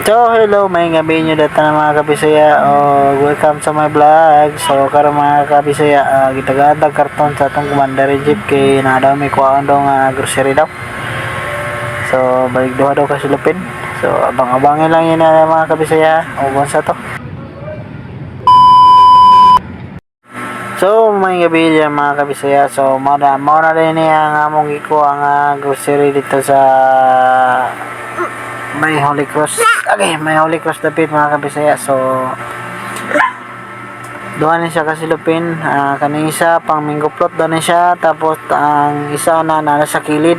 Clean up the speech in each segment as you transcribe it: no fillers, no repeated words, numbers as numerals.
So, hello, may gabi nyo dito na mga kabisaya. Welcome sa my vlog. So, karon mga kabisaya, gitagadag karton sa atong commander jeep kay na daw may kuhaan daw nga grocery daw. So, balik daw ka silupin. So, abang-abangin lang yun na mga kabisaya. Ubon sa to. So, may gabi yan mga kabisaya. So, mauna rin niya ang among ikuha nga grocery dito sa may Holy Cross. Okay, may Holy Cross dapit mga kabisaya. So, doon niya siya kasilupin. Kaning isa, pang mango plot doon siya. Tapos, ang isa na sa kilid.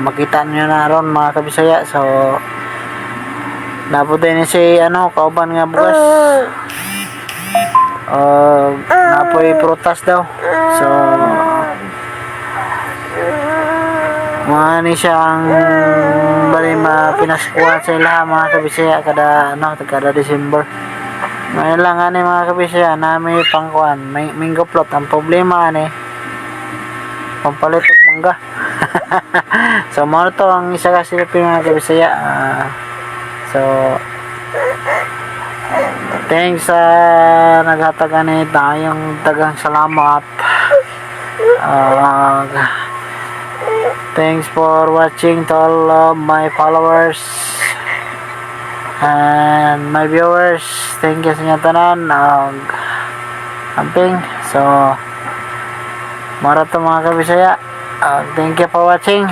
Makita niyo na ron mga kabisaya. So, naputin niya si, kauban nga bukas. Napoy prutas daw. So, ni siya ang bali pinaskuhan sa ilaha mga kabisaya kada December. Ngayon lang mga kabisaya nami pangkuhan may mango plot. Ang problema pampalit og mangga. So mo to ang isa ka silupin mga kabisaya. So thanks sa naghatag tayong tagang salamat. Thanks for watching to all of my followers and my viewers. Thank you sa inyo tanan. Amping. So, mara to mga kabisaya. Thank you for watching.